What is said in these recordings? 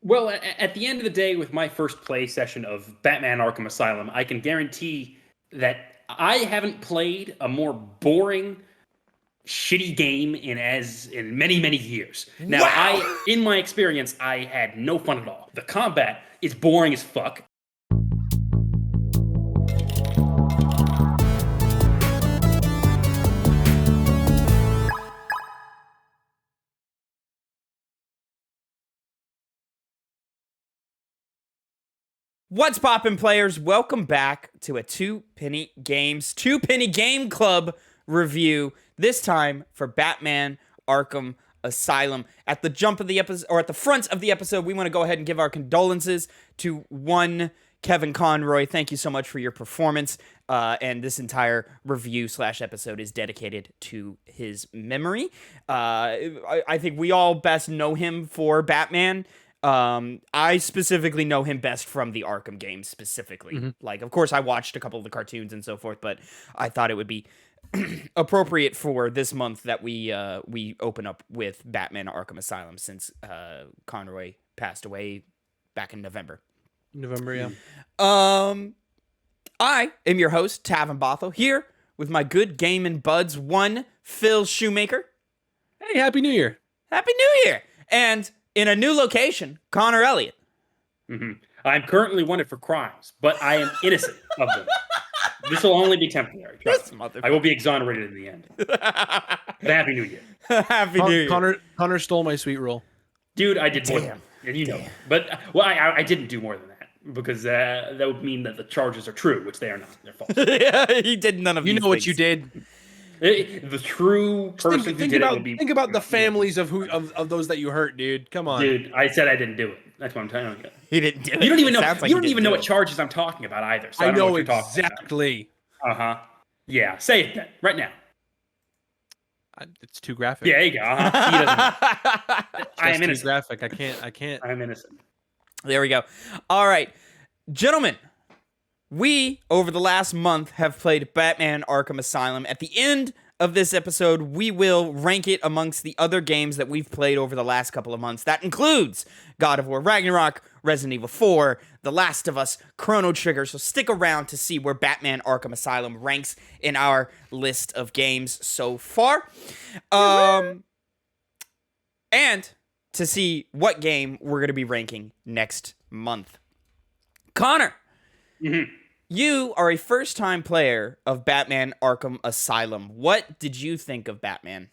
Well, at the end of the day, with my first play session of Batman Arkham Asylum, I can guarantee that I haven't played a more boring, shitty game in many, many years. Now, Wow! in my experience, I had no fun at all. The combat is boring as fuck. What's poppin', players? Welcome back to a Two Penny Game Club review. This time for Batman Arkham Asylum. At the jump of the episode, or at the front of the episode, we want to go ahead and give our condolences to one Kevin Conroy. Thank you so much for your performance. And this entire review/episode is dedicated to his memory. I think we all best know him for Batman. I specifically know him best from the Arkham games specifically. Mm-hmm. Like, of course, I watched a couple of the cartoons and so forth, but I thought it would be appropriate for this month that we open up with Batman Arkham Asylum, since Conroy passed away back in November. Yeah. I am your host, Tavin Bothel, here with my good gaming buds, one Phil Shoemaker. Hey, Happy New Year. Happy New Year! And in a new location, Connor Elliott. Mm-hmm. I'm currently wanted for crimes, but I am innocent of them. This will only be temporary. I will be exonerated in the end. But Happy New Year. Happy New Year. Connor stole my sweet roll. Dude, I did more than that. And you know. But, well, I didn't do more than that, because that would mean that the charges are true, which they are not. They're false. Yeah, he did none of these You know what things. you did. The true person who did it would be... Think about the families of those that you hurt, dude. Come on. Dude, I said I didn't do it. That's what I'm telling you. He didn't do it. You don't even know. Sounds like You he don't even didn't know do what charges I'm talking about either. So I I don't know know what you're talking exactly. about. Yeah, say it then, right now. It's too graphic. Yeah, there you go. He doesn't. I am Too innocent. graphic. I can't. I'm innocent. There we go. All right, gentlemen. We, over the last month, have played Batman Arkham Asylum. At the end of this episode, we will rank it amongst the other games that we've played over the last couple of months. That includes God of War Ragnarok, Resident Evil 4, The Last of Us, Chrono Trigger. So stick around to see where Batman Arkham Asylum ranks in our list of games so far. And to see what game we're going to be ranking next month. Connor! Mm-hmm. You are a first-time player of Batman Arkham Asylum. What did you think of Batman?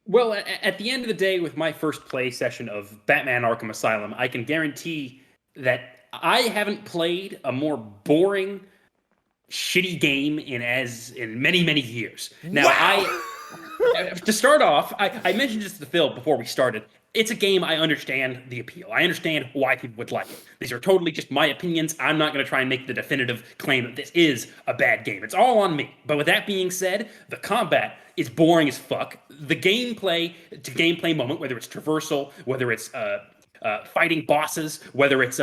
Well, at the end of the day, with my first play session of Batman Arkham Asylum, I can guarantee that I haven't played a more boring, shitty game in many, many years. Now, Wow! To start off, I mentioned this to Phil before we started. It's a game I understand the appeal. I understand why people would like it. These are totally just my opinions. I'm not going to try and make the definitive claim that this is a bad game. It's all on me. But with that being said, the combat is boring as fuck. The gameplay to gameplay moment, whether it's traversal, whether it's fighting bosses, whether it's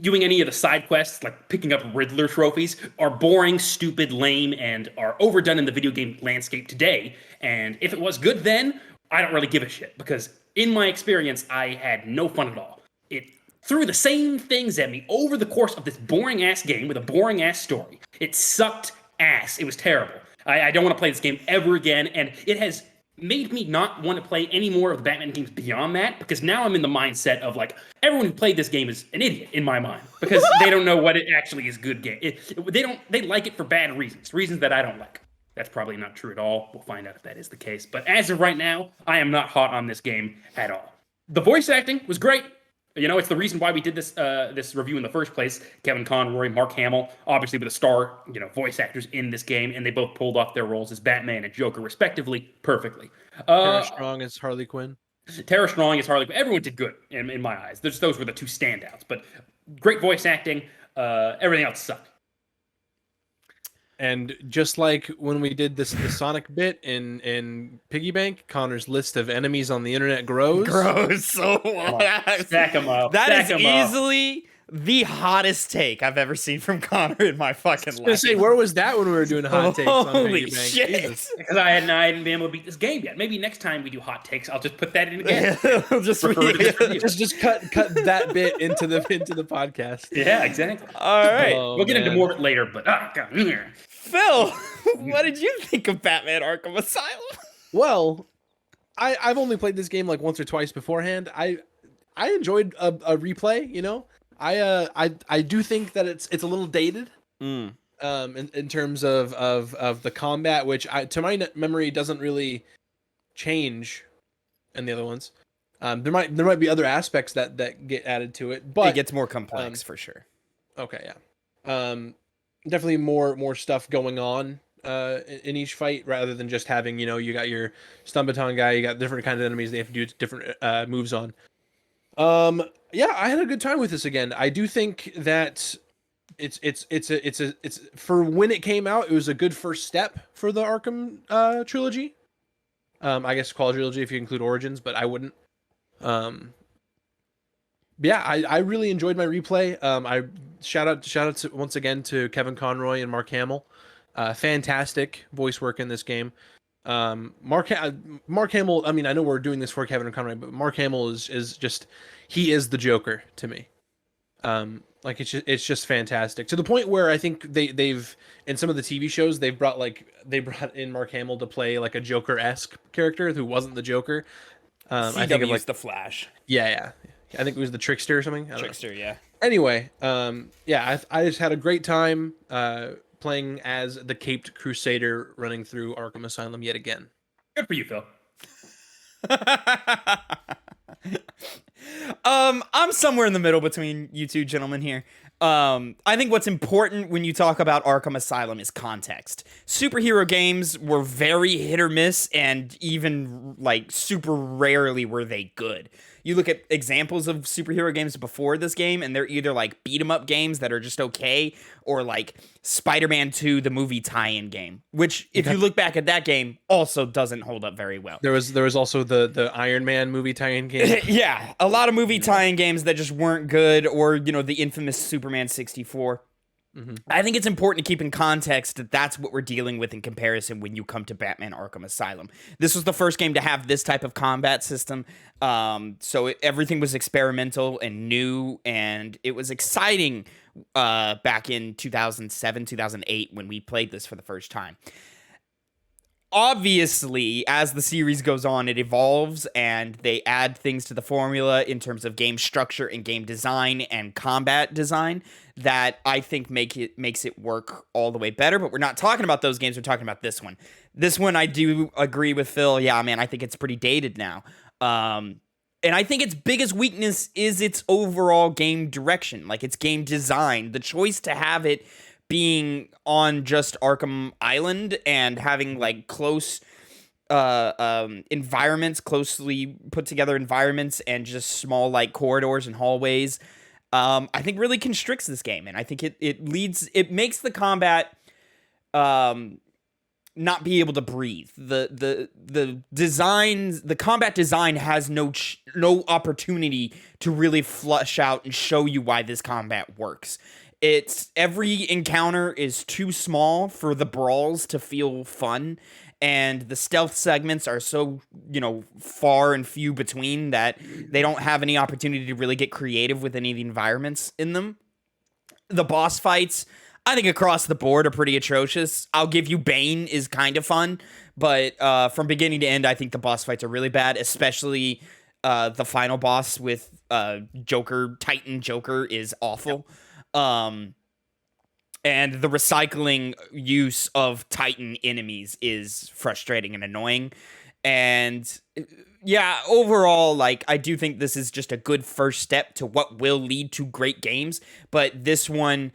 doing any of the side quests, like picking up Riddler trophies, are boring, stupid, lame, and are overdone in the video game landscape today. And if it was good then, I don't really give a shit, because in my experience, I had no fun at all. It threw the same things at me over the course of this boring-ass game with a boring-ass story. It sucked ass. It was terrible. I don't want to play this game ever again, and it has made me not want to play any more of the Batman games beyond that, because now I'm in the mindset of, like, everyone who played this game is an idiot in my mind, because they don't know what it actually is good game. They like it for bad reasons that I don't like. That's probably not true at all. We'll find out if that is the case. But as of right now, I am not hot on this game at all. The voice acting was great. You know, it's the reason why we did this review in the first place. Kevin Conroy, Mark Hamill, obviously with the star, voice actors in this game, and they both pulled off their roles as Batman and Joker, respectively, perfectly. Tara Strong as Harley Quinn. Tara Strong as Harley Quinn. Everyone did good in my eyes. Those were the two standouts. But great voice acting. Everything else sucked. And just like when we did the Sonic bit in Piggy Bank, Connor's list of enemies on the internet grows. So Stack them up. That Stack is 'em up. easily the hottest take I've ever seen from Connor in my fucking I was gonna life. say, where was that when we were doing hot takes on Holy Piggy Bank? shit. Jesus. Because I hadn't been able to beat this game yet. Maybe next time we do hot takes, I'll just put that in again. just Refer to this review. Just cut that bit into the podcast. Yeah, exactly. All right. Oh, We'll get into man. more of it later, but God. Phil, what did you think of Batman Arkham Asylum? Well, I've only played this game like once or twice beforehand. I enjoyed a replay. You know, I do think that it's a little dated. In terms of the combat, which to my memory doesn't really change in the other ones. There might be other aspects that get added to it, but It gets more complex for sure. okay, yeah. Definitely more stuff going on in each fight rather than just having, you got your stun baton guy, you got different kinds of enemies they have to do different moves on. Yeah, I had a good time with this again. I do think that it's for when it came out, it was a good first step for the Arkham trilogy. I guess quadrilogy if you include Origins, but I wouldn't. Yeah, I really enjoyed my replay. I shout out once again to Kevin Conroy and Mark Hamill. Fantastic voice work in this game. Mark Hamill. I mean, I know we're doing this for Kevin Conroy, but Mark Hamill is just, he is the Joker to me. Like it's just fantastic to the point where I think they've in some of the TV shows they brought in Mark Hamill to play like a Joker-esque character who wasn't the Joker. I think of like the Flash. Yeah. I think it was the Trickster or something. I don't know. Trickster, yeah. Anyway, yeah, I just had a great time playing as the Caped Crusader running through Arkham Asylum yet again. Good for you, Phil. I'm somewhere in the middle between you two gentlemen here. I think what's important when you talk about Arkham Asylum is context. Superhero games were very hit or miss, and even like super rarely were they good. You look at examples of superhero games before this game, and they're either like beat 'em up games that are just okay, or like Spider-Man 2, the movie tie-in game, which if you look back at that game, also doesn't hold up very well. There was also the Iron Man movie tie-in game. Yeah, a lot of movie tie-in games that just weren't good, or the infamous Superman 64. I think it's important to keep in context that that's what we're dealing with in comparison when you come to Batman Arkham Asylum. This was the first game to have this type of combat system, so everything was experimental and new, and it was exciting back in 2007, 2008 when we played this for the first time. Obviously, as the series goes on, it evolves and they add things to the formula in terms of game structure and game design and combat design that I think makes it work all the way better. But we're not talking about those games. We're talking about this one. This one, I do agree with Phil. Yeah, man, I think it's pretty dated now. And I think its biggest weakness is its overall game direction, like its game design. The choice to have it being on just Arkham Island and having like close environments, closely put together environments, and just small like corridors and hallways, I think really constricts this game, and I think it makes the combat not be able to breathe. The combat design has no opportunity to really flush out and show you why this combat works. Every encounter is too small for the brawls to feel fun, and the stealth segments are so, far and few between that they don't have any opportunity to really get creative with any of the environments in them. The boss fights, I think across the board, are pretty atrocious. I'll give you Bane is kind of fun, but from beginning to end, I think the boss fights are really bad, especially the final boss with Titan Joker is awful. And the recycling use of Titan enemies is frustrating and annoying. And yeah, overall, like, I do think this is just a good first step to what will lead to great games. But this one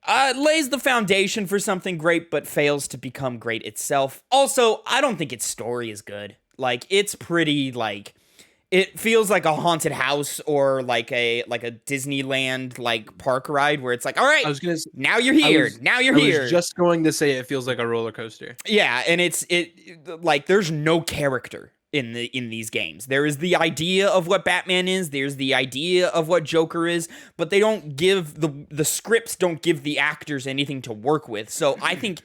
lays the foundation for something great, but fails to become great itself. Also, I don't think its story is good. Like, it's pretty, like, it feels like a haunted house or like a Disneyland like park ride where it's like, all right, now you're here. I was just going to say it feels like a roller coaster. Yeah, and it like there's no character in these games. There is the idea of what Batman is, there's the idea of what Joker is, but they don't give the scripts don't give the actors anything to work with. So I think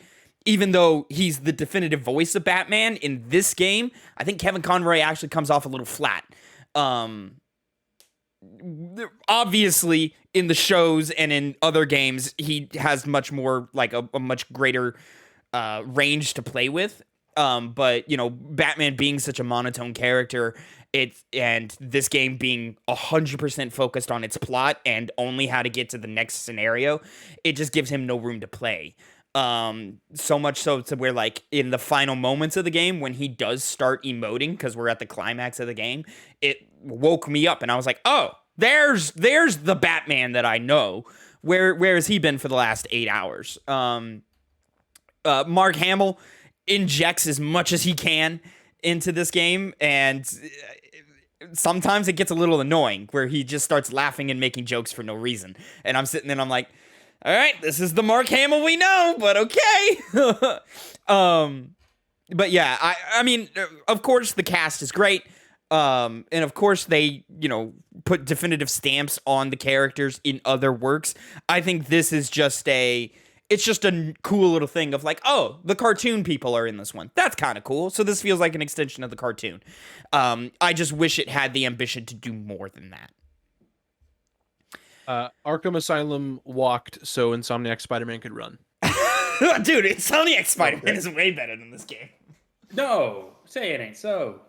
even though he's the definitive voice of Batman in this game, I think Kevin Conroy actually comes off a little flat. Obviously in the shows and in other games he has much more like a much greater range to play with, but you know, Batman being such a monotone character, and this game being 100% focused on its plot and only how to get to the next scenario, it just gives him no room to play. So much so to where, like, in the final moments of the game when he does start emoting, because we're at the climax of the game, it woke me up and I was like, oh, there's the Batman that I know. Where has he been for the last 8 hours? Mark Hamill injects as much as he can into this game, and sometimes it gets a little annoying where he just starts laughing and making jokes for no reason. And I'm sitting there and I'm like, all right, this is the Mark Hamill we know, but okay. But yeah, I mean, of course the cast is great. And of course they, you know, put definitive stamps on the characters in other works. I think this is just it's just a cool little thing of like, oh, the cartoon people are in this one. That's kind of cool. So this feels like an extension of the cartoon. I just wish it had the ambition to do more than that. Arkham Asylum walked so Insomniac Spider-Man could run. Dude, Insomniac Spider-Man is way better than this game. No, say it ain't so.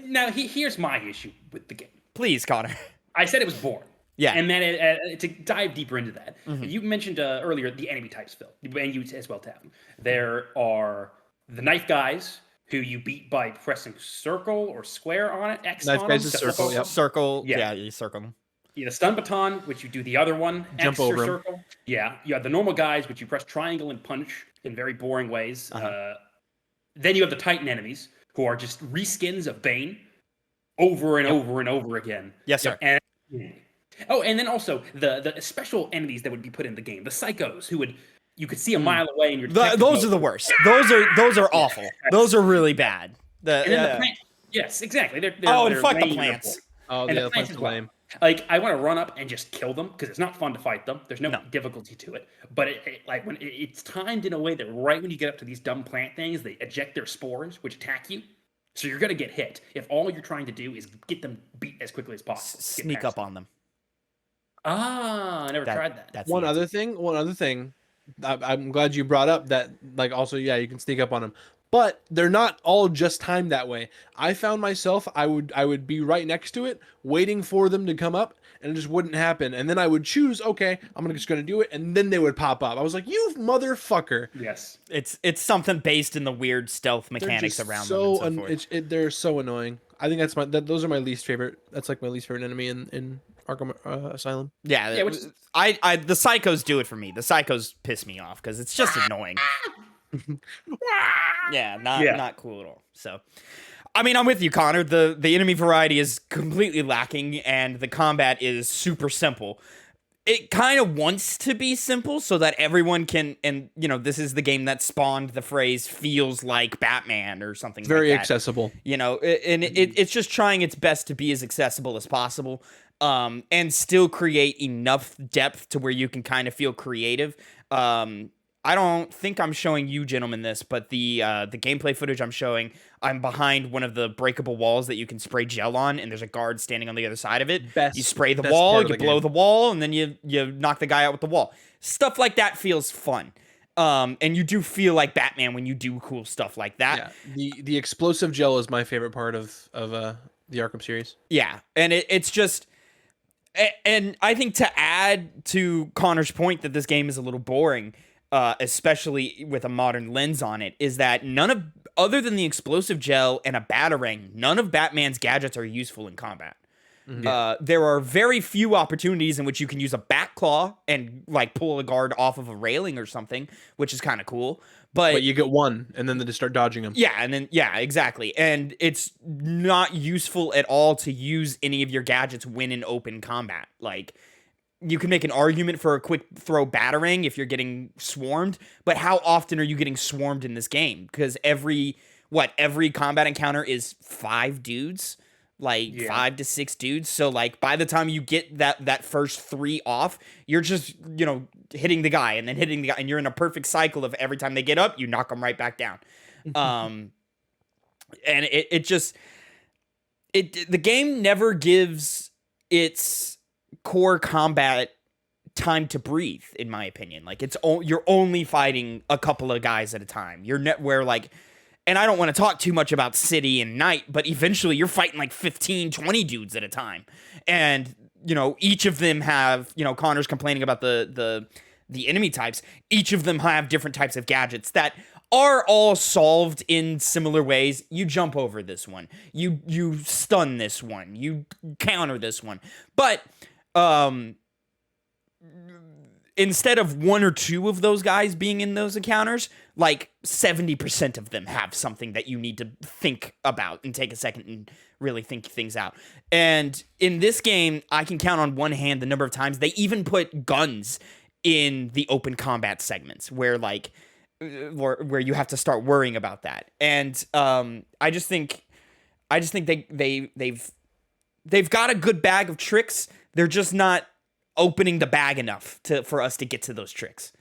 Now, here's my issue with the game. Please, Connor. I said it was boring. Yeah. And then to dive deeper into that, you mentioned earlier the enemy types, Phil, and you as well, Tavin. There are the knife guys who you beat by pressing circle or square on it, X Knife on guys them. is circle, yep. Circle. Yeah. Yeah, you circle them. Yeah, the stun baton, which you do the other one, Jump X over or 'em. circle. Yeah, you have the normal guys, which you press triangle and punch in very boring ways. Then you have the Titan enemies, who are just reskins of Bane over and over and over again. Yes, sir. And then also the special enemies that would be put in the game, the psychos, who you could see a mile away and you're Those are the worst. Those are awful. Those are really bad. And then the plants. Yes, exactly. They're and fuck the lame, plants. Oh, and yeah, the the plants plants as are well. lame. Like, I want to run up and just kill them because it's not fun to fight them. There's no difficulty to it. But when it's timed in a way that right when you get up to these dumb plant things, they eject their spores, which attack you. So you're gonna get hit if all you're trying to do is get them beat as quickly as possible. Sneak up on them. Ah, I never tried that. That's One other thing. I'm glad you brought up that, like, also, yeah, you can sneak up on them, but they're not all just timed that way. I found myself, I would be right next to it, waiting for them to come up, and it just wouldn't happen. And then I would choose, okay, I'm just gonna do it, and then they would pop up. I was like, you motherfucker. Yes, it's something based in the weird stealth mechanics around them. And so forth. They're so annoying. I think those are my least favorite. That's like my least favorite enemy in Arkham Asylum. Yeah, yeah. Which the psychos do it for me. The psychos piss me off because it's just annoying. Yeah, not cool at all. So, I mean, I'm with you, Connor. The enemy variety is completely lacking, and the combat is super simple. It kind of wants to be simple so that everyone can, and you know, this is the game that spawned the phrase "feels like Batman" or something. Very like that. accessible. You know, and it's just trying its best to be as accessible as possible, and still create enough depth to where you can kind of feel creative. I don't think I'm showing you gentlemen this, but the gameplay footage I'm showing, I'm behind one of the breakable walls that you can spray gel on, and there's a guard standing on the other side of it. You spray the wall, you blow the wall, and then you knock the guy out with the wall. Stuff like that feels fun. And you do feel like Batman when you do cool stuff like that. Yeah, the explosive gel is my favorite part of the Arkham series. Yeah, and it's just... And I think to add to Connor's point that this game is a little boring... especially with a modern lens on it, is that other than the explosive gel and a batarang, none of Batman's gadgets are useful in combat. Mm-hmm. There are very few opportunities in which you can use a bat claw and like pull a guard off of a railing or something, which is kind of cool. But you get one, and then they just start dodging them. Yeah, exactly. And it's not useful at all to use any of your gadgets when in open combat. Like, you can make an argument for a quick throw batarang if you're getting swarmed, but how often are you getting swarmed in this game? Because every what, every combat encounter is 5 dudes, like 5 to 6 dudes. So like by the time you get that first 3 off, you're just, hitting the guy and then hitting the guy, and you're in a perfect cycle of every time they get up, you knock them right back down. And the game never gives its core combat time to breathe, in my opinion. Like you're only fighting a couple of guys at a time. And I don't want to talk too much about City and Night, but eventually you're fighting like 15, 20 dudes at a time. And, each of them have, Connor's complaining about the enemy types. Each of them have different types of gadgets that are all solved in similar ways. You jump over this one. You stun this one. You counter this one. But instead of 1 or 2 of those guys being in those encounters, like 70% of them have something that you need to think about and take a second and really think things out. And in this game, I can count on one hand the number of times they even put guns in the open combat segments where you have to start worrying about that. And I just think they've got a good bag of tricks. They're just not opening the bag enough for us to get to those tricks.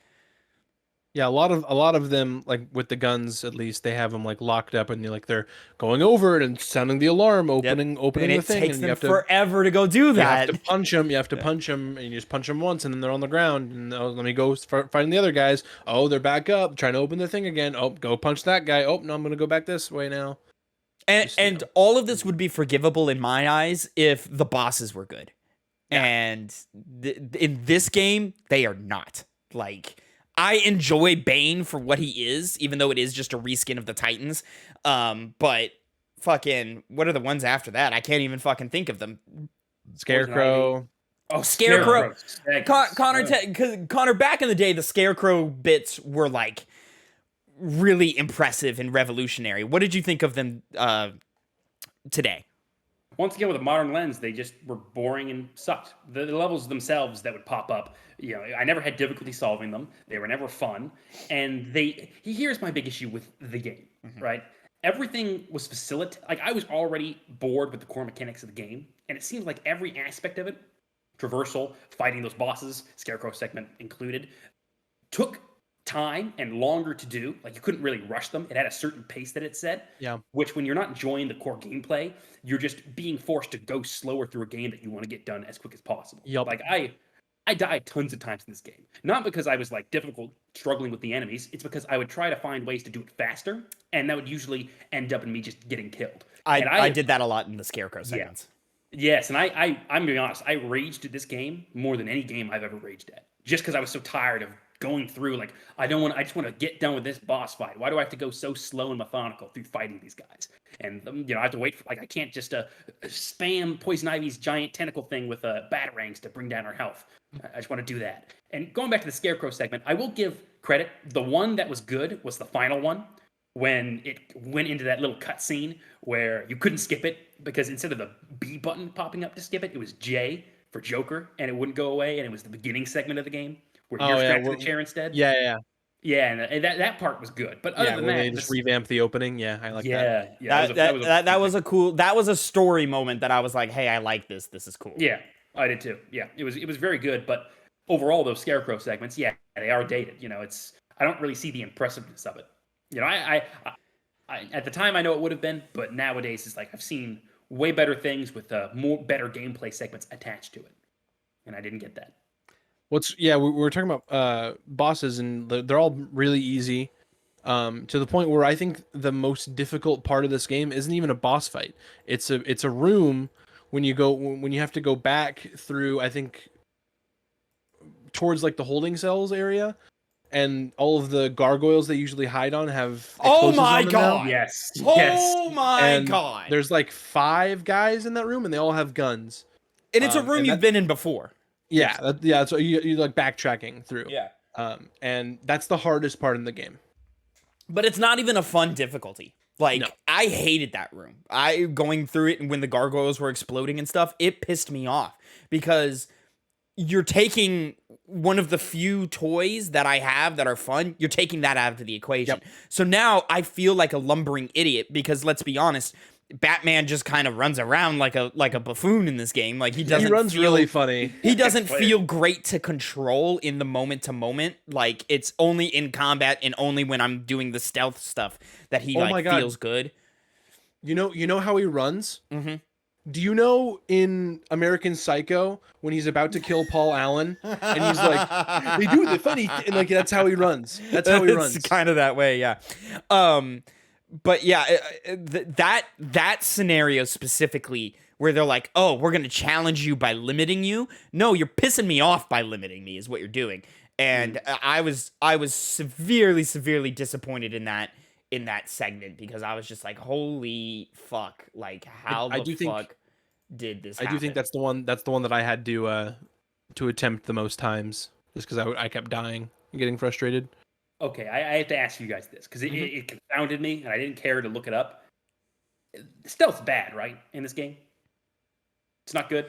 Yeah, a lot of them, like with the guns, at least they have them like locked up, and they're going over it and sounding the alarm, opening and the it thing, takes and them you have to forever to go do that. You have to punch them. You have to punch them, and you just punch them once, and then they're on the ground. And let me go find the other guys. Oh, they're back up, trying to open the thing again. Oh, go punch that guy. Oh, no, I'm gonna go back this way now. And all of this would be forgivable in my eyes if the bosses were good. Yeah. And in this game, they are not. Like, I enjoy Bane for what he is, even though it is just a reskin of the Titans. But fucking, what are the ones after that? I can't even fucking think of them. Scarecrow. Oh, Scarecrow. Connor, back in the day, the Scarecrow bits were like really impressive and revolutionary. What did you think of them today? Once again, with a modern lens, they just were boring and sucked. The levels themselves that would pop up, I never had difficulty solving them. They were never fun. And here's my big issue with the game, right? Everything was facilitated. Like, I was already bored with the core mechanics of the game, and it seems like every aspect of it, traversal, fighting those bosses, Scarecrow segment included, took time and longer to do. Like, you couldn't really rush them. It had a certain pace that it set. Yeah. Which, when you're not enjoying the core gameplay, you're just being forced to go slower through a game that you want to get done as quick as possible. Yep. Like, I died tons of times in this game. Not because I was like struggling with the enemies. It's because I would try to find ways to do it faster, and that would usually end up in me just getting killed. I did that a lot in the Scarecrow segments. Yes, and I'm gonna be honest, I raged at this game more than any game I've ever raged at. Just because I was so tired of going through, like, I just want to get done with this boss fight. Why do I have to go so slow and methodical through fighting these guys? And, I have to wait for, I can't just spam Poison Ivy's giant tentacle thing with batarangs to bring down our health. I just want to do that. And going back to the Scarecrow segment, I will give credit. The one that was good was the final one, when it went into that little cutscene where you couldn't skip it, because instead of the B button popping up to skip it, it was J for Joker, and it wouldn't go away, and it was the beginning segment of the game where you're strapped to the chair instead. Yeah. Yeah, and that part was good. But other than that, they just revamped the opening. Yeah, I like that. Yeah, that was a cool. That was a story moment that I was like, hey, I like this. This is cool. Yeah, I did too. Yeah, it was very good. But overall, those Scarecrow segments, yeah, they are dated. I don't really see the impressiveness of it. I at the time I know it would have been, but nowadays it's like I've seen way better things with better gameplay segments attached to it, and I didn't get that. We were talking about bosses, and they're all really easy, to the point where I think the most difficult part of this game isn't even a boss fight. It's a room when you have to go back through, I think, towards like the holding cells area, and all of the gargoyles they usually hide on have. Oh my god! Yes. Oh my god! There's like 5 guys in that room, and they all have guns. And it's a room you've been in before. Yeah. So you like backtracking through. Yeah. And that's the hardest part in the game. But it's not even a fun difficulty. Like, no. I hated that room. Going through it, and when the gargoyles were exploding and stuff, it pissed me off because you're taking one of the few toys that I have that are fun, you're taking that out of the equation. Yep. So now I feel like a lumbering idiot because let's be honest, Batman just kind of runs around like a buffoon in this game. Like he runs really funny. He doesn't feel great to control in the moment to moment. Like it's only in combat and only when I'm doing the stealth stuff that he feels good. You know how he runs? Mm-hmm. Do you know in American Psycho when he's about to kill Paul Allen and he's like, they do the funny and like that's how he runs. That's how he runs. It's kind of that way, yeah. But yeah, that scenario specifically where they're like, "Oh, we're going to challenge you by limiting you." No, you're pissing me off by limiting me is what you're doing. And I was severely disappointed in that segment because I was just like, "Holy fuck, like how the fuck did this happen?" I do think that's the one that I had to attempt the most times just cuz I kept dying and getting frustrated. Okay, I have to ask you guys this because it confounded me and I didn't care to look it up. Stealth's bad, right? In this game, it's not good.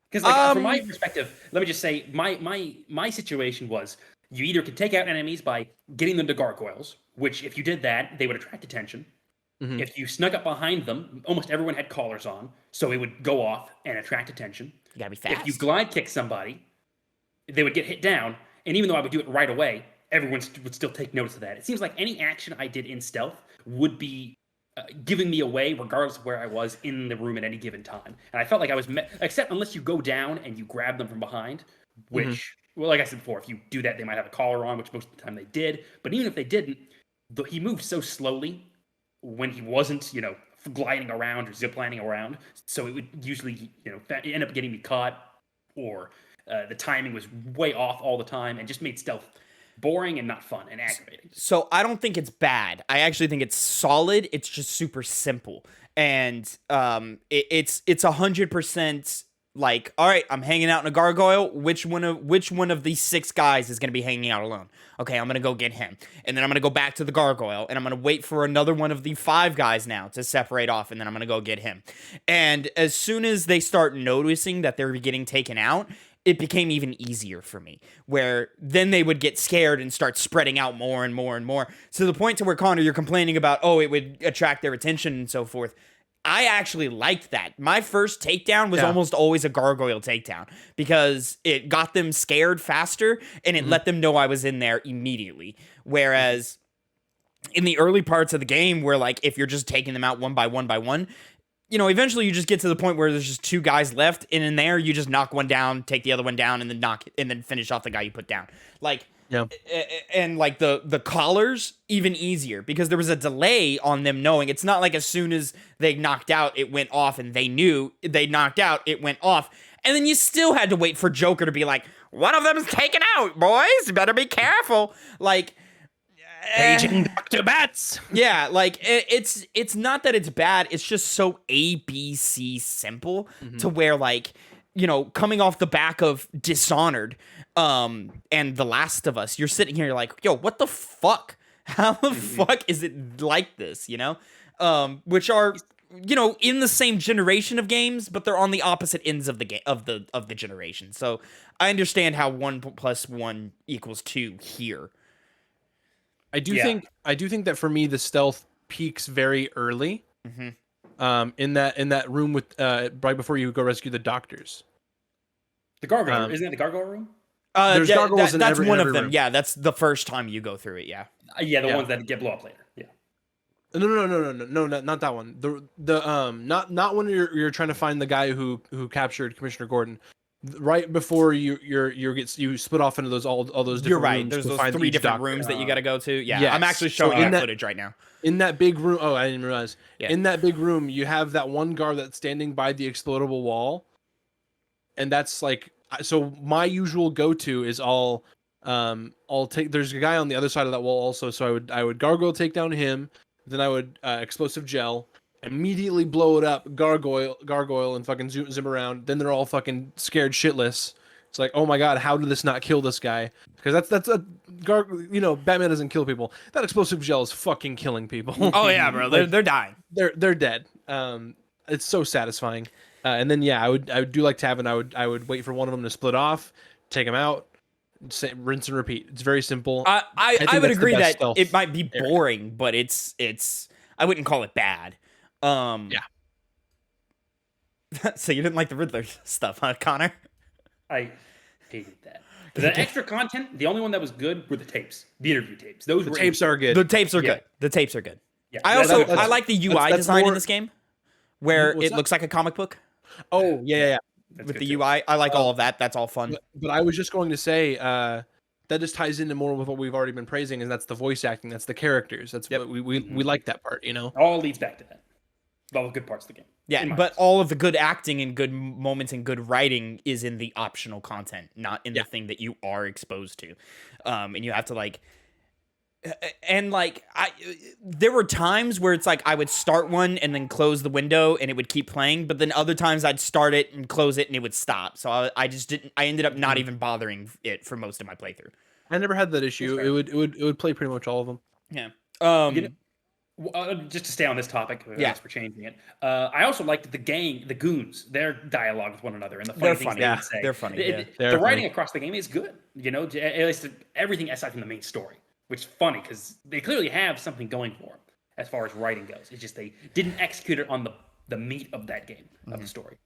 Because from my perspective, let me just say my situation was you either could take out enemies by getting them to gargoyles, which if you did that, they would attract attention. Mm-hmm. If you snuck up behind them, almost everyone had collars on, so it would go off and attract attention. You gotta be fast. If you glide kick somebody, they would get hit down, and even though I would do it right away, everyone would still take notice of that. It seems like any action I did in stealth would be giving me away regardless of where I was in the room at any given time. And I felt like I was, except unless you go down and you grab them from behind, which, well, like I said before, if you do that, they might have a collar on, which most of the time they did. But even if they didn't, he moved so slowly when he wasn't, gliding around or ziplining around. So it would usually, end up getting me caught or the timing was way off all the time and just made stealth boring and not fun and aggravating. So I don't think it's bad. I actually think it's solid. It's just super simple. And it's 100% like, all right, I'm hanging out in a gargoyle. Which one of these 6 guys is going to be hanging out alone? Okay, I'm going to go get him. And then I'm going to go back to the gargoyle and I'm going to wait for another one of the 5 guys now to separate off and then I'm going to go get him. And as soon as they start noticing that they're getting taken out, it became even easier for me, where then they would get scared and start spreading out more and more and more, to the point to where, Connor, you're complaining about, oh, it would attract their attention and so forth. I actually liked that. My first takedown was almost always a gargoyle takedown because it got them scared faster and it let them know I was in there immediately. Whereas in the early parts of the game where, like, if you're just taking them out one by one, eventually you just get to the point where there's just 2 guys left, and in there you just knock one down, take the other one down, and then finish off the guy you put down. Like, and like the collars, even easier because there was a delay on them knowing. It's not like as soon as they knocked out, it went off, and they knew they knocked out, it went off, and then you still had to wait for Joker to be like, one of them's taken out, boys. You better be careful. Like. Paging Dr. Bats. Yeah, like it's not that it's bad. It's just so ABC simple to where, like, coming off the back of Dishonored, and The Last of Us, you're sitting here, you're like, yo, what the fuck? How the fuck is it like this? Which are in the same generation of games, but they're on the opposite ends of the game of the generation. So I understand how 1 + 1 = 2 here. I do think that for me the stealth peaks very early. In that room with right before you go rescue the doctors. The gargoyle isn't that the gargoyle room? There's gargoyles in that's every one of room. them. Yeah, that's the first time you go through it. Yeah. The ones that get blow up later. Yeah. No, not that one. Not when you're trying to find the guy who captured Commissioner Gordon. Right before you split off into all those different You're right. rooms. There's to those find 3 each different doctor. rooms that you got to go to. Yeah, yes. I'm actually showing that footage right now. In that big room, oh, I didn't realize. Yeah. In that big room, you have that one guard that's standing by the explodable wall, and that's like. So my usual go-to is I'll take. There's a guy on the other side of that wall also, so I would gargoyle take down him, then I would explosive gel. Immediately blow it up, gargoyle, and fucking zoom around. Then they're all fucking scared shitless. It's like, oh my god, how did this not kill this guy? Because that's a Batman doesn't kill people. That explosive gel is fucking killing people. Oh yeah, bro, they're dying. They're dead. It's so satisfying. And then I would do like Tavin. I would wait for one of them to split off, take them out, rinse and repeat. It's very simple. I think would that's the agree best that stealth it might be area. boring, but it's I wouldn't call it bad. Yeah. So you didn't like the Riddler stuff, huh, Connor? I hated that. The extra content, the only one that was good were the tapes, the interview tapes. Those The were tapes are good. The tapes are Yeah. good. The tapes are good. Yeah, I that's- also that's- I like the UI that's design in more- this game, where What's it that? looks like a comic book Oh yeah. that's with good the too. UI. I like all of that. That's all fun. But I was just going to say that just ties into more with what we've already been praising, and that's the voice acting, that's the characters. That's Yep. what we like that part, you know. All leads back to that. All the good parts of the game. Yeah, in my but eyes. all of the good acting and good moments and good writing is in the optional content, not in Yeah. the thing that you are exposed to. And you have to like, and like there were times where it's like I would start one and then close the window and it would keep playing, but then other times I'd start it and close it and it would stop. So I just didn't. I ended up not even bothering it for most of my playthrough. I never had that issue. fair. It would play pretty much all of them. Yeah. You know, just to stay on this topic, Yeah. as we're changing it. I also liked the goons, their dialogue with one another, and the funny They're things funny. they Yeah, would say. they're funny, yeah. They're The writing funny. across the game is good. You know, at least everything aside from the main story, which is funny because they clearly have something going for them as far as writing goes. It's just they didn't execute it on the meat of that game of the story.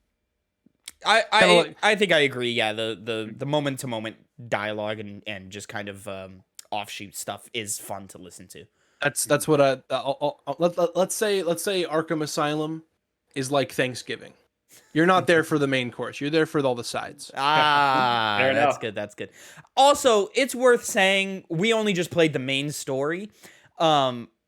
I think I agree. Yeah, the moment to moment dialogue and just kind of offshoot stuff is fun to listen to. That's what let's say Arkham Asylum is like Thanksgiving. You're not there for the main course. You're there for all the sides. Ah, Fair that's enough. good. That's good. Also, it's worth saying we only just played the main story.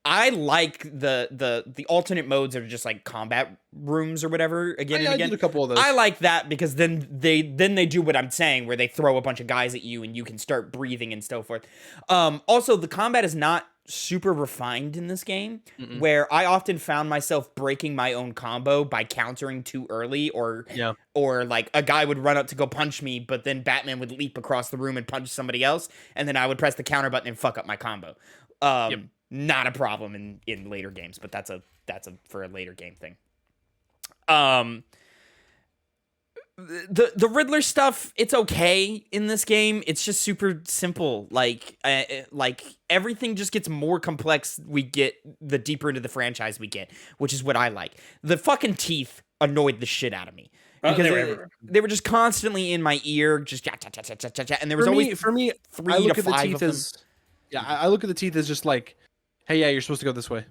I like the alternate modes are just like combat rooms or whatever again and I again. did a couple of those. I like that because then they do what I'm saying, where they throw a bunch of guys at you and you can start breathing and so forth. Also, the combat is not super refined in this game, where I often found myself breaking my own combo by countering too early, or like a guy would run up to go punch me, but then Batman would leap across the room and punch somebody else, and then I would press the counter button and fuck up my combo. Not a problem in later games, but that's a for a later game thing. The Riddler stuff, it's okay in this game. It's just super simple. Like everything just gets more complex we get the deeper into the franchise we get, which is what I like. The fucking teeth annoyed the shit out of me. Because they were everywhere. they were just constantly in my ear, just and there was always for me, three I look to at the five teeth of them. as I look at the teeth as just like, hey, yeah, you're supposed to go this way.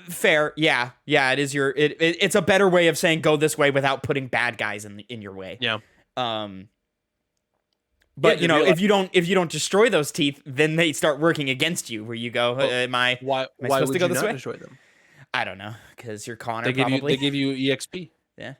Fair, yeah, it is it's a better way of saying go this way without putting bad guys in your way. Yeah. But Yeah, you know, realize- if you don't destroy those teeth, then they start working against you. Where you go, am I Why supposed would to go you this not way? destroy them? I don't know, because you're Connor. They give probably. you exp. Yeah.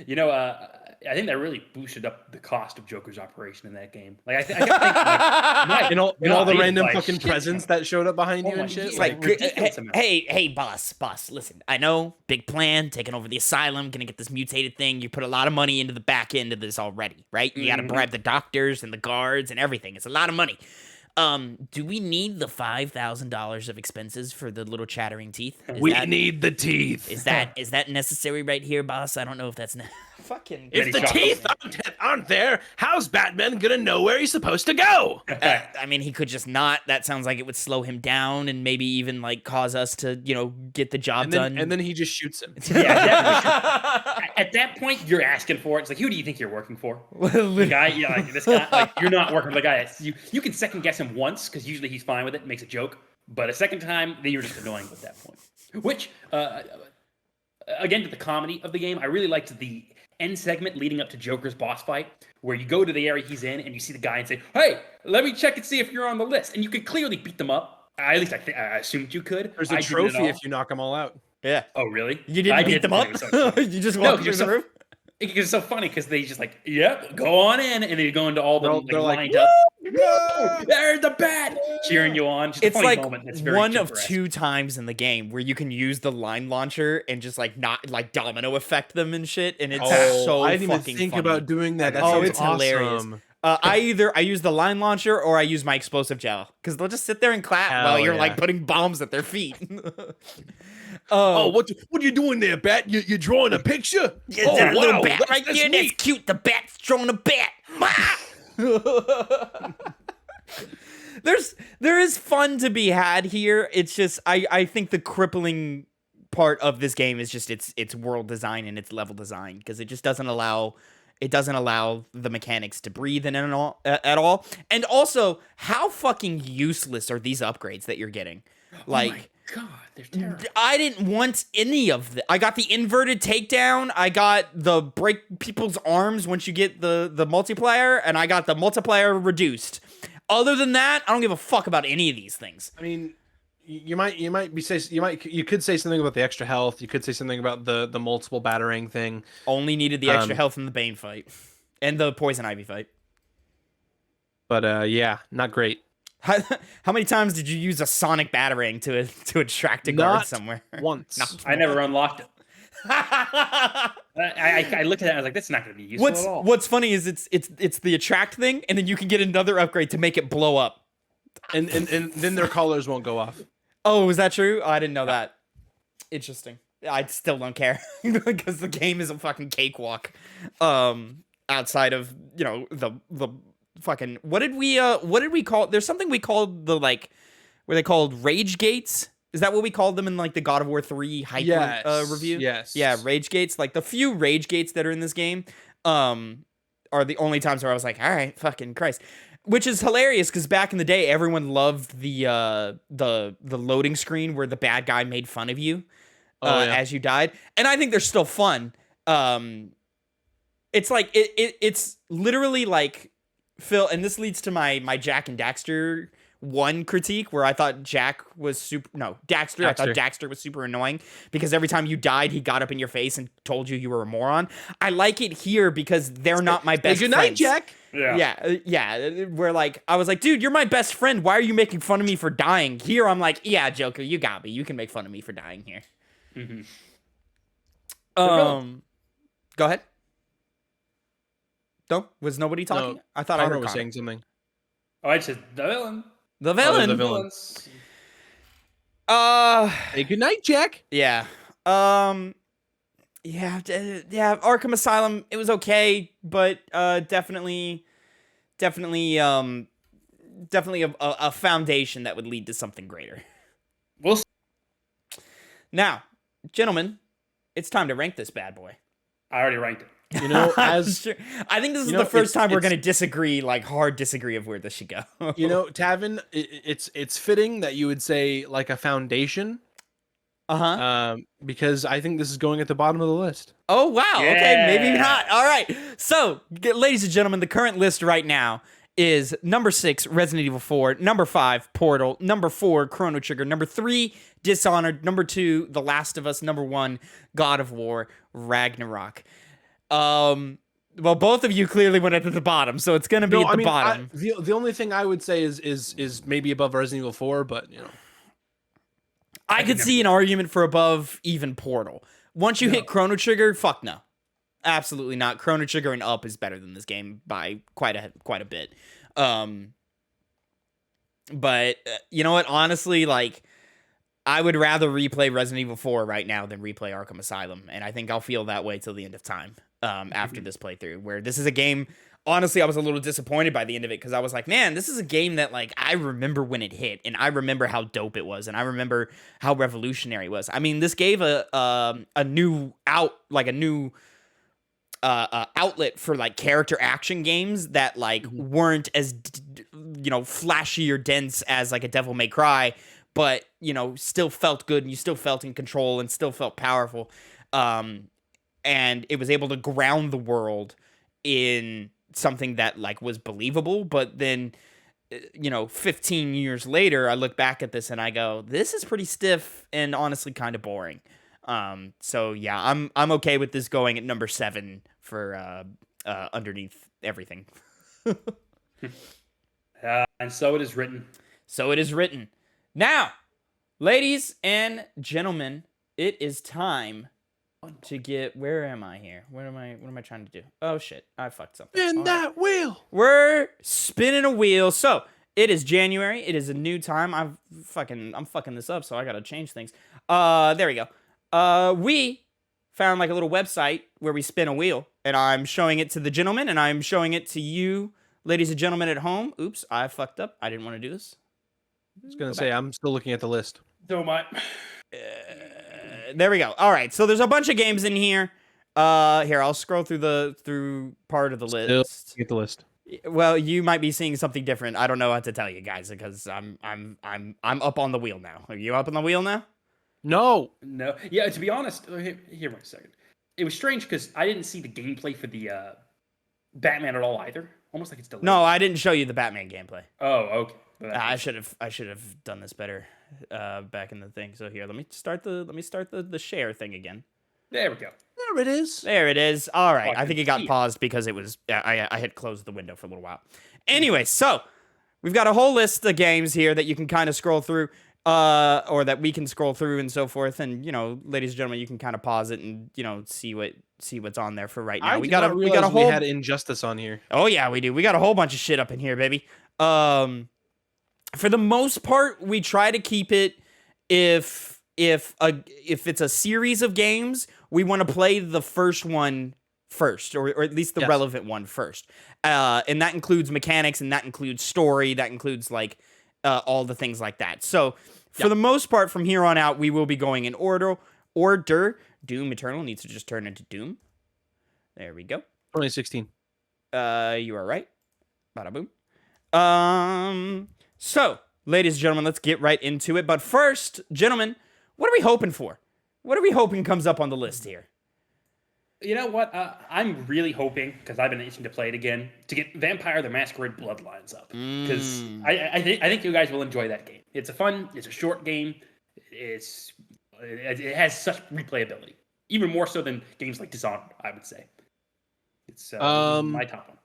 You know, I think that really boosted up the cost of Joker's operation in that game. Like I kept thinking, like, And all God, the he's random like fucking shit presents ton. that showed up behind you Oh my- and shit. he's Like, like, ridiculous amount. hey, boss, listen. I know, big plan, taking over the asylum, gonna get this mutated thing. You put a lot of money into the back end of this already, right? You gotta bribe the doctors and the guards and everything. It's a lot of money. Do we need the $5,000 of expenses for the little chattering teeth? need the teeth. Is that necessary right here, boss? I don't know if that's fucking. If the teeth aren't there, how's Batman gonna know where he's supposed to go? I mean, he could just not. That sounds like it would slow him down and maybe even like cause us to, get the job done. And then he just shoots him. At that point, you're asking for it. It's like, who do you think you're working for? The guy, this guy, like, you're not working for the guy. You can second guess him once because usually he's fine with it, makes a joke. But a second time, then you're just annoying at that point. Which, again, to the comedy of the game, I really liked the end segment leading up to Joker's boss fight, where you go to the area he's in and you see the guy and say, "Hey, let me check and see if you're on the list," and you could clearly beat them up. At least I assumed you could. There's a I didn't at trophy all. if you knock them all out. Yeah. Oh, really? You didn't I beat did them up? think it was so funny. You just No, walked through the room? It's so funny because they just like, yep, go on in, and they go into all the They're like, lined up. Woo! There's the bat, cheering you on. Just a It's funny like moment that's very one of Joker-esque. 2 times in the game where you can use the line launcher and just like not like domino effect them and shit, and it's so I didn't even fucking think funny. about doing that. That Oh, sounds it's hilarious. awesome. I use the line launcher or I use my explosive gel because they'll just sit there and clap Hell while you're yeah. like putting bombs at their feet. Oh, what are you doing there, Bat? You're drawing a picture? Is Oh, that a little wow, bat right that's there? neat. That's cute. The bat's throwing a bat. There is fun to be had here. It's just I think the crippling part of this game is just its world design and its level design, because it just doesn't allow the mechanics to breathe in at all. And also, how fucking useless are these upgrades that you're getting? Like, oh my god, they're terrible. I didn't want any of them. I got the inverted takedown. I got the break people's arms once you get the multiplier, and I got the multiplier reduced. Other than that, I don't give a fuck about any of these things. I mean, you could say something about the extra health. You could say something about the multiple battering thing. Only needed the extra health in the Bane fight and the Poison Ivy fight. But yeah, not great. How many times did you use a sonic batarang to attract a guard somewhere? Once. I never unlocked it. I looked at it, I was like, that's not going to be useful at all. What's funny is it's the attract thing, and then you can get another upgrade to make it blow up. And then their collars won't go off. Oh, is that true? Oh, I didn't know that. Interesting. I still don't care because the game is a fucking cakewalk. Outside of, you know, the fucking what did we call it? There's something we called the, like, were they called rage gates? Is that what we called them in, like, the God of War 3 hype review? Yes. Yeah, rage gates. Like, the few rage gates that are in this game are the only times where I was like, all right, fucking Christ. Which is hilarious, because back in the day, everyone loved the loading screen where the bad guy made fun of you as you died. And I think they're still fun. It's like, it's literally like, Phil, and this leads to my Jack and Daxter 1 critique, where I thought Daxter. I thought Daxter was super annoying, because every time you died, he got up in your face and told you were a moron. I like it here because they're not my best friends. Good night, Jack. Yeah. Where, like, I was like, dude, you're my best friend. Why are you making fun of me for dying? Here, I'm like, yeah, Joker, you got me. You can make fun of me for dying here. Mm-hmm. Go ahead. No, was nobody talking? No, I thought I heard was Connor. saying something. Oh, I said the villain. The villain. The villain. Villains. Hey, good night, Jack. Yeah. Yeah, Arkham Asylum, it was okay, but definitely a foundation that would lead to something greater. We'll see. Now, gentlemen, it's time to rank this bad boy. I already ranked it. You know, as I think this is the first time we're going to disagree, like hard disagree of where this should go. you know, Tavin, it's fitting that you would say like a foundation. Because I think this is going at the bottom of the list. Oh, wow. Yeah. Okay, maybe not. All right. So, ladies and gentlemen, the current list right now is number 6, Resident Evil 4, number 5, Portal, number 4, Chrono Trigger, number 3, Dishonored, number 2, The Last of Us, number 1, God of War, Ragnarok. Well, both of you clearly went at the bottom, so it's going to be at the bottom. The only thing I would say is maybe above Resident Evil 4, but, you know. I could see an argument for above even Portal. Once you hit Chrono Trigger, fuck no. Absolutely not. Chrono Trigger and up is better than this game by quite a bit. But you know what? Honestly, like, I would rather replay Resident Evil 4 right now than replay Arkham Asylum, and I think I'll feel that way till the end of time after this playthrough, where this is a game. Honestly, I was a little disappointed by the end of it, because I was like, man, this is a game that, like, I remember when it hit, and I remember how dope it was, and I remember how revolutionary it was. I mean, this gave a new outlet for, like, character action games that, like, weren't as flashy or dense as, like, a Devil May Cry, but, you know, still felt good, and you still felt in control and still felt powerful. And it was able to ground the world in something that, like, was believable. But then, 15 years later, I look back at this and I go, this is pretty stiff and honestly kind of boring. So yeah, I'm okay with this going at number 7 for underneath everything. And so it is written. So it is written. Now, ladies and gentlemen, it is time to get. Where am I here? What am I trying to do? Oh shit, I fucked something. Spin that wheel. We're spinning a wheel. So it is January. It is a new time. I'm fucking this up, so I gotta change things. There we go. We found like a little website where we spin a wheel, and I'm showing it to the gentleman, and I'm showing it to you, ladies and gentlemen at home. Oops, I fucked up. I didn't want to do this. I was gonna say I'm still looking at the list. So am I. There we go. All right, so there's a bunch of games in here. Here, I'll scroll through part of the list. Get the list. Well, you might be seeing something different. I don't know what to tell you guys because I'm up on the wheel now. Are you up on the wheel now? No. No. Yeah, to be honest, here, wait a second. It was strange because I didn't see the gameplay for the Batman at all either. Almost like it's delayed. No, I didn't show you the Batman gameplay. Oh, okay. I should have done this better back in the thing. So here, let me start the share thing again. There we go. There it is. There it is. All right. Oh, I I think can it got see it. paused because it was I had closed the window for a little while. Anyway, so we've got a whole list of games here that you can kind of scroll through, or that we can scroll through and so forth. And ladies and gentlemen, you can kind of pause it and see what's on there for right now. We got a whole. We had Injustice on here. Oh yeah, we do. We got a whole bunch of shit up in here, baby. For the most part, we try to keep it if it's a series of games, we want to play the first one first, or at least the relevant one first. And that includes mechanics, and that includes story, that includes like all the things like that. So for the most part, from here on out, we will be going in order. Doom Eternal needs to just turn into Doom. There we go. 2016. You are right. Bada boom. So, ladies and gentlemen, let's get right into it. But first, gentlemen, what are we hoping for? What are we hoping comes up on the list here? You know what? I'm really hoping, because I've been itching to play it again, to get Vampire the Masquerade Bloodlines up. Because I think you guys will enjoy that game. It's a short game. It has such replayability. Even more so than games like Dishonored, I would say. It's my top one.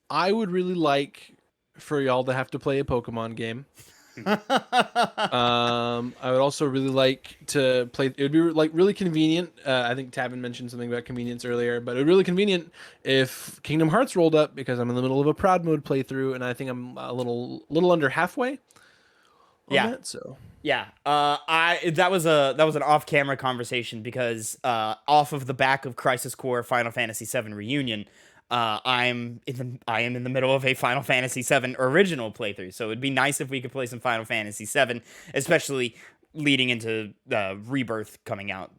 I would really like for y'all to have to play a Pokemon game. I would also really like to play. It would be like really convenient. I think Tavin mentioned something about convenience earlier, but it would be really convenient if Kingdom Hearts rolled up, because I'm in the middle of a Proud Mode playthrough, and I think I'm a little under halfway. On that, so yeah. That was an off-camera conversation because off of the back of Crisis Core Final Fantasy VII Reunion. I am in the middle of a Final Fantasy VII original playthrough, so it'd be nice if we could play some Final Fantasy VII, especially leading into Rebirth coming out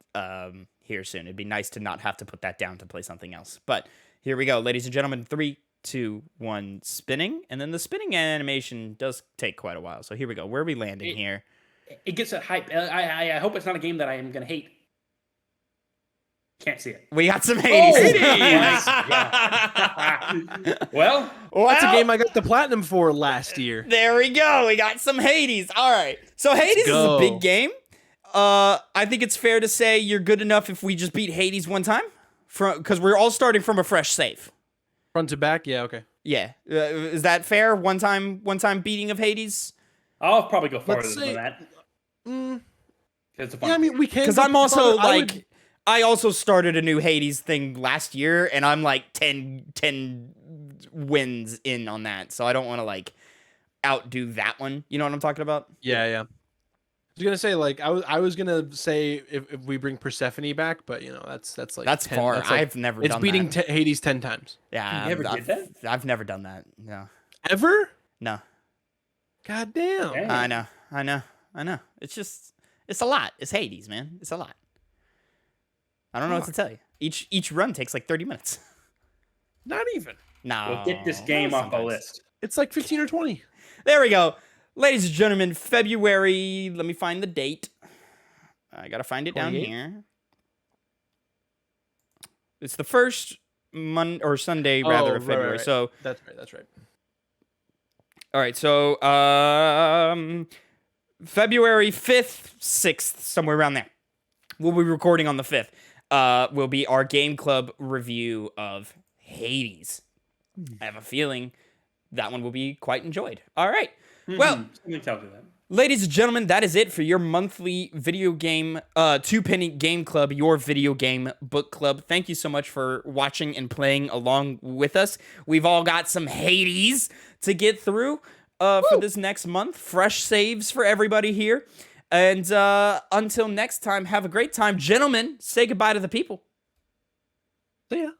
here soon. It'd be nice to not have to put that down to play something else. But here we go, ladies and gentlemen. 3, 2, 1, spinning, and then the spinning animation does take quite a while. So here we go. Where are we landing here? It gets a hype. I hope it's not a game that I am gonna hate. Can't see it. We got some Hades. Well, that's a game I got the platinum for last year. There we go. We got some Hades. All right. So Hades is a big game. I think it's fair to say you're good enough if we just beat Hades one time, because we're all starting from a fresh save. Front to back, yeah, okay. Yeah, is that fair? One time beating of Hades. I'll probably go farther than that. It's a fun I mean, we can. Because I'm also I also started a new Hades thing last year, and I'm like 10 wins in on that, so I don't want to like outdo that one. You know what I'm talking about? Yeah. I was gonna say like I was gonna say if we bring Persephone back, but that's like that's 10, far. That's like, I've never. It's done beating that. Hades 10 times. Yeah, you never did that. I've never done that. No. Ever? No. God damn. Dang. I know. It's a lot. It's Hades, man. It's a lot. I don't know what to tell you. Each run takes like 30 minutes. Not even. No. We'll get this game off the list. It's like 15 or 20. There we go. Ladies and gentlemen, February. Let me find the date. I got to find it 28? Down here. It's the first Sunday rather of February. Right. So That's right. All right. So February 5th, 6th, somewhere around there. We'll be recording on the 5th. Will be our Game Club review of Hades. I have a feeling that one will be quite enjoyed. All right. Well, ladies and gentlemen, that is it for your monthly video game, 2-penny game club, your video game book club. Thank you so much for watching and playing along with us. We've all got some Hades to get through for this next month. Fresh saves for everybody here. And until next time, have a great time. Gentlemen, say goodbye to the people. See ya.